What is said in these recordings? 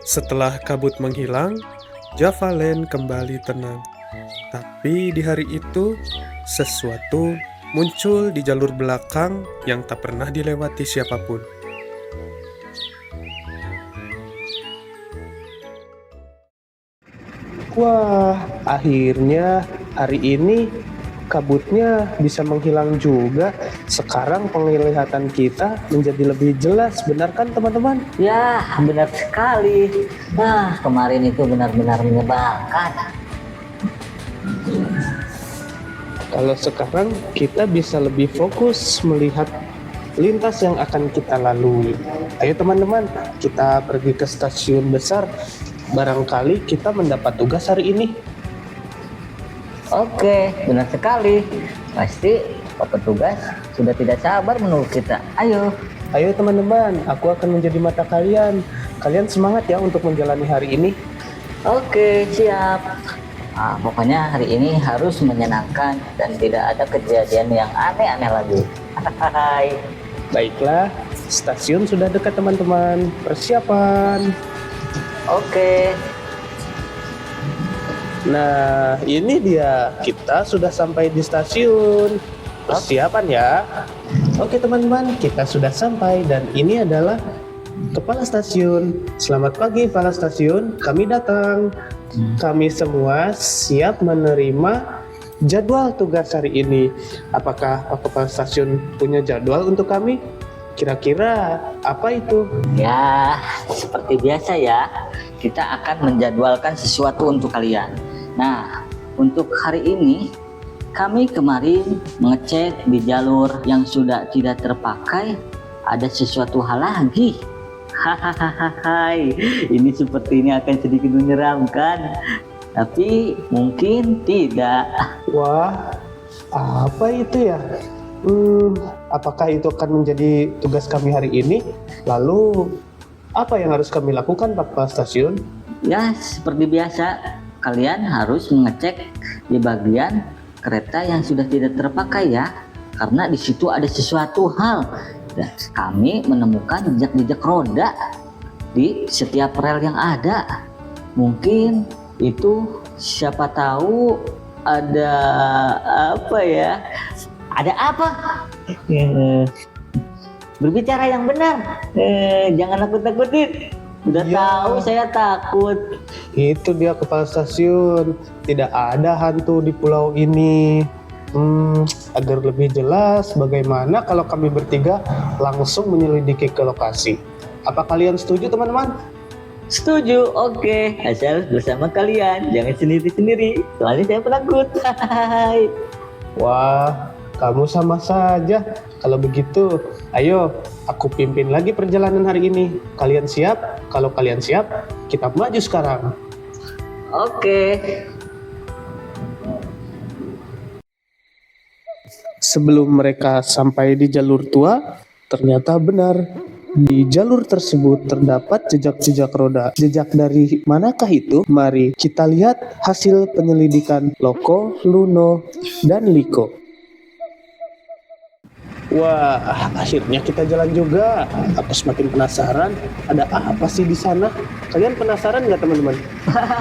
Setelah kabut menghilang, Java Land kembali tenang. Tapi di hari itu, sesuatu muncul di jalur belakang yang tak pernah dilewati siapapun. Wah, akhirnya hari ini kabutnya bisa menghilang juga. Sekarang penglihatan kita menjadi lebih jelas, benar kan teman-teman? Ya, benar sekali. Nah, kemarin itu benar-benar menyebalkan. Kalau sekarang kita bisa lebih fokus melihat lintas yang akan kita lalui. Ayo teman-teman, kita pergi ke stasiun besar. Barangkali kita mendapat tugas hari ini. Oke, benar sekali. Pasti Pak Petugas sudah tidak sabar menunggu kita. Ayo. Ayo teman-teman, aku akan menjadi mata kalian. Kalian semangat ya untuk menjalani hari ini. Oke, siap. Pokoknya hari ini harus menyenangkan dan tidak ada kejadian yang aneh-aneh lagi. Hai. Baiklah, stasiun sudah dekat teman-teman. Persiapan. Oke. Nah, ini dia. Kita sudah sampai di stasiun. Persiapan ya. Oke teman-teman, kita sudah sampai dan ini adalah kepala stasiun. Selamat pagi kepala stasiun, kami datang. Kami semua siap menerima jadwal tugas hari ini. Apakah Pak Kepala Stasiun punya jadwal untuk kami? Kira-kira apa itu? Ya, seperti biasa ya, kita akan menjadwalkan sesuatu untuk kalian. Nah, untuk hari ini, kami kemarin mengecek di jalur yang sudah tidak terpakai, ada sesuatu hal lagi. Hahaha, ini sepertinya akan sedikit menyeramkan, tapi mungkin tidak. Wah, apa itu ya? Apakah itu akan menjadi tugas kami hari ini? Lalu, apa yang harus kami lakukan, Pak Kepala Stasiun? Ya, seperti biasa, kalian harus mengecek di bagian kereta yang sudah tidak terpakai ya, karena di situ ada sesuatu hal. Dan kami menemukan jejak-jejak roda di setiap rel yang ada. Mungkin itu siapa tahu ada apa ya? Ada apa? Berbicara yang benar. Jangan nakut-nakutin. Udah tahu saya takut. Itu dia Kepala Stasiun. Tidak ada hantu di pulau ini. Agar lebih jelas, bagaimana kalau kami bertiga langsung menyelidiki ke lokasi? Apa kalian setuju teman-teman? Setuju, oke. Asal bersama kalian, jangan sendiri-sendiri. Soalnya saya penakut. Wah, kamu sama saja. Kalau begitu, ayo aku pimpin lagi perjalanan hari ini. Kalian siap? Kalau kalian siap, kita maju sekarang. Oke. Sebelum mereka sampai di jalur tua, ternyata benar. Di jalur tersebut terdapat jejak-jejak roda. Jejak dari manakah itu? Mari kita lihat hasil penyelidikan Loko, Luno, dan Liko. Wah, akhirnya kita jalan juga. Aku semakin penasaran, ada apa sih di sana? Kalian penasaran nggak teman-teman?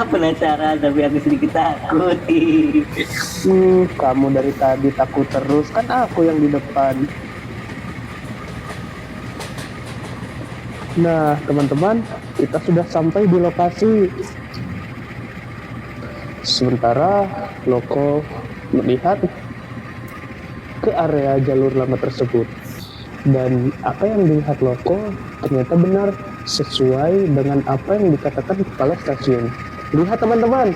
Penasaran, tapi aku sedikit takut. Kamu dari tadi takut terus, kan aku yang di depan. Nah, teman-teman, kita sudah sampai di lokasi. Sementara Loko melihat ke area jalur lama tersebut. Dan apa yang dilihat Loko ternyata benar sesuai dengan apa yang dikatakan Kepala Stasiun. Lihat teman-teman,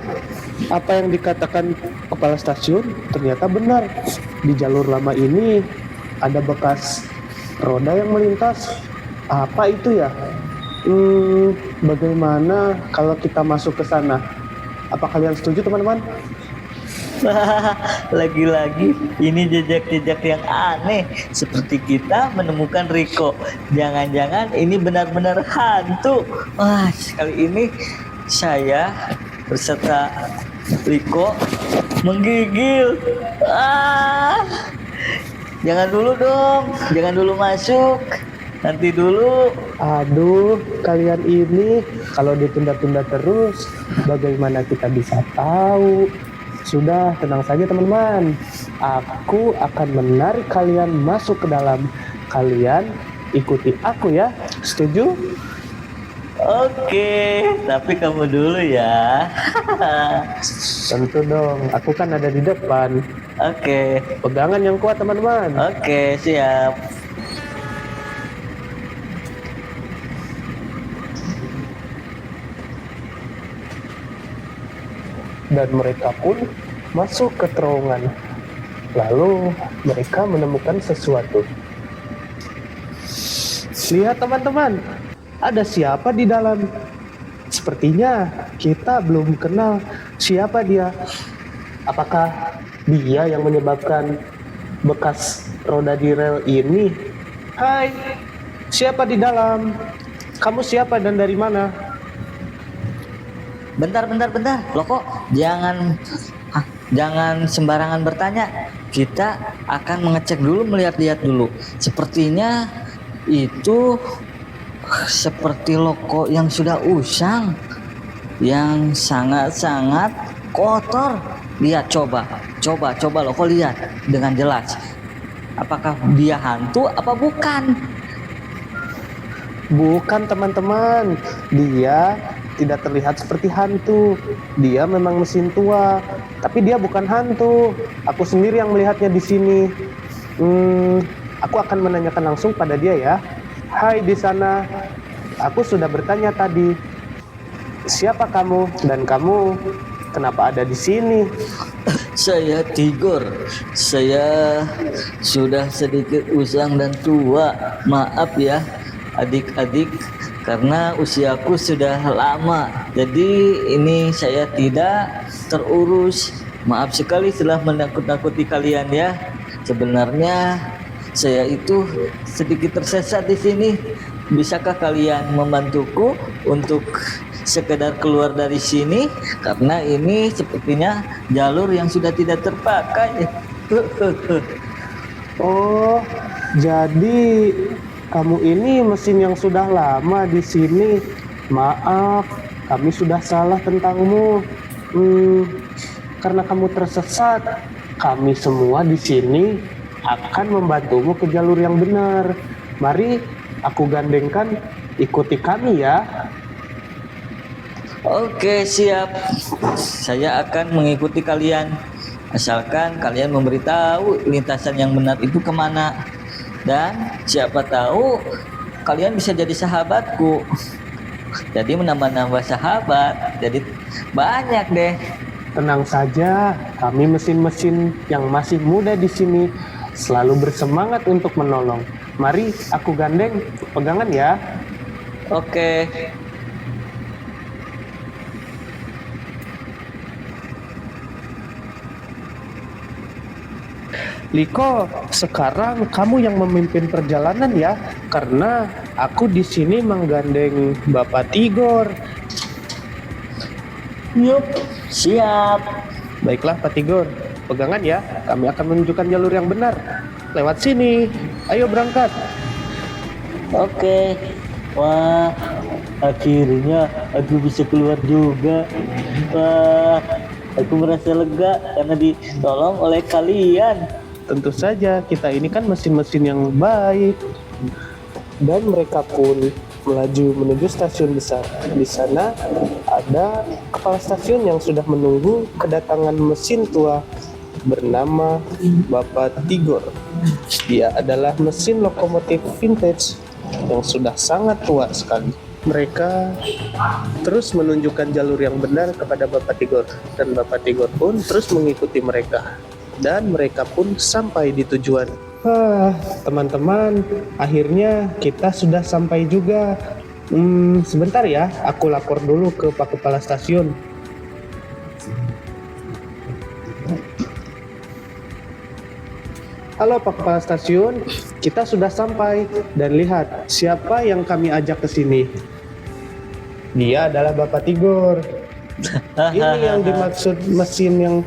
apa yang dikatakan Kepala Stasiun ternyata benar. Di jalur lama ini ada bekas roda yang melintas. Apa itu ya? Bagaimana kalau kita masuk ke sana? Apa kalian setuju teman-teman? Lagi-lagi ini jejak-jejak yang aneh. Seperti kita menemukan Riko. Jangan-jangan ini benar-benar hantu. Wah, kali ini saya berserta Riko menggigil. Jangan dulu dong, jangan dulu masuk. Nanti dulu. Aduh, kalian ini kalau ditunda-tunda terus, bagaimana kita bisa tahu? Sudah, tenang saja teman-teman. Aku akan menarik kalian masuk ke dalam. Kalian ikuti aku ya. Setuju? Oke, tapi kamu dulu ya. Tentu dong. Aku kan ada di depan. Oke, Pegangan yang kuat teman-teman. oke, siap. Dan mereka pun masuk ke terowongan. Lalu mereka menemukan sesuatu. Lihat teman-teman, ada siapa di dalam? Sepertinya kita belum kenal siapa dia. Apakah dia yang menyebabkan bekas roda di rel ini? Hai, siapa di dalam? Kamu siapa dan dari mana? Bentar. Loh kok jangan sembarangan bertanya. Kita akan mengecek dulu, melihat-lihat dulu. Sepertinya itu seperti loko yang sudah usang, yang sangat-sangat kotor. Lihat, coba loko, lihat dengan jelas. Apakah dia hantu apa bukan? Bukan teman-teman, dia tidak terlihat seperti hantu. Dia memang mesin tua, tapi dia bukan hantu. Aku sendiri yang melihatnya di sini. Aku akan menanyakan langsung pada dia ya. Hai di sana, aku sudah bertanya tadi. Siapa kamu dan kamu kenapa ada di sini? Saya Tigor. Saya sudah sedikit usang dan tua. Maaf ya adik-adik, karena usiaku sudah lama. Jadi ini saya tidak terurus. Maaf sekali telah menakut-nakuti kalian ya. Sebenarnya saya itu sedikit tersesat di sini. Bisakah kalian membantuku untuk sekedar keluar dari sini? Karena ini sepertinya jalur yang sudah tidak terpakai. Oh, jadi kamu ini mesin yang sudah lama di sini. Maaf, kami sudah salah tentangmu. Karena kamu tersesat, kami semua di sini akan membantumu ke jalur yang benar. Mari, aku gandengkan, ikuti kami ya. Oke, siap. Saya akan mengikuti kalian. Asalkan kalian memberitahu lintasan yang benar itu kemana. Dan siapa tahu kalian bisa jadi sahabatku. Jadi menambah-nambah sahabat. Jadi banyak deh. Tenang saja, kami mesin-mesin yang masih muda di sini selalu bersemangat untuk menolong. Mari, aku gandeng, pegangan ya. Oke. Liko, sekarang kamu yang memimpin perjalanan ya, karena aku di sini menggandeng Bapak Tigor. Yup, siap. Baiklah Pak Tigor, pegangan ya, kami akan menunjukkan jalur yang benar. Lewat sini, ayo berangkat. Oke. Wah, akhirnya aku bisa keluar juga. Wah, aku merasa lega karena ditolong oleh kalian. Tentu saja, kita ini kan mesin-mesin yang baik. Dan mereka pun melaju menuju stasiun besar. Di sana ada kepala stasiun yang sudah menunggu kedatangan mesin tua bernama Bapak Tigor. Dia adalah mesin lokomotif vintage yang sudah sangat tua sekali. Mereka terus menunjukkan jalur yang benar kepada Bapak Tigor, dan Bapak Tigor pun terus mengikuti mereka. Dan mereka pun sampai di tujuan. Teman-teman, akhirnya kita sudah sampai juga. Sebentar ya, aku lapor dulu ke Pak Kepala Stasiun. Halo Pak Kepala Stasiun, kita sudah sampai. Dan lihat, siapa yang kami ajak ke sini. Dia adalah Bapak Tigor. Ini yang dimaksud mesin yang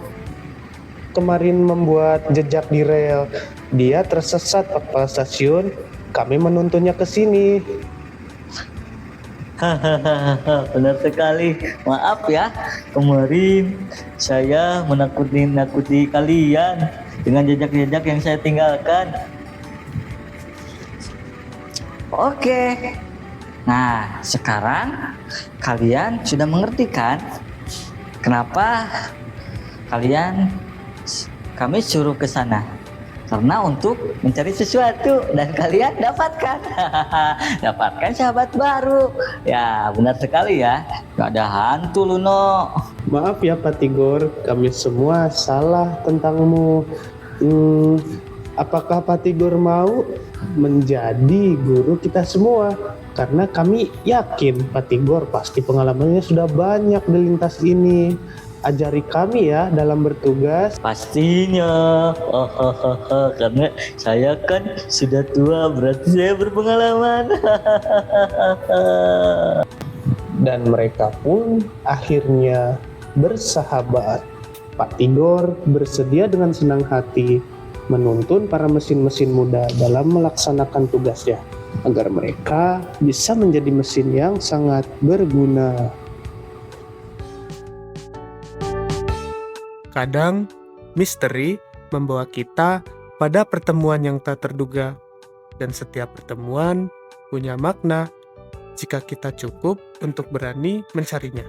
kemarin membuat jejak di rel. Dia tersesat Pak Kepala Stasiun. Kami menuntunnya ke sini. Hahaha, benar sekali. Maaf ya, kemarin saya menakuti kalian dengan jejak-jejak yang saya tinggalkan. Oke. Nah, sekarang kalian sudah mengerti kan kenapa kami suruh ke sana? Karena untuk mencari sesuatu dan kalian dapatkan. Dapatkan sahabat baru. Ya, benar sekali ya. Gak ada hantu Luno. Maaf ya Pak Tigor, kami semua salah tentangmu. Apakah Pak Tigor mau menjadi guru kita semua? Karena kami yakin Pak Tigor pasti pengalamannya sudah banyak di lintas ini. Ajari kami ya dalam bertugas. Pastinya. Karena saya kan sudah tua, berarti saya berpengalaman. Dan mereka pun akhirnya bersahabat. Pak Tigor bersedia dengan senang hati menuntun para mesin-mesin muda dalam melaksanakan tugasnya agar mereka bisa menjadi mesin yang sangat berguna. Kadang, misteri membawa kita pada pertemuan yang tak terduga, dan setiap pertemuan punya makna jika kita cukup untuk berani mencarinya.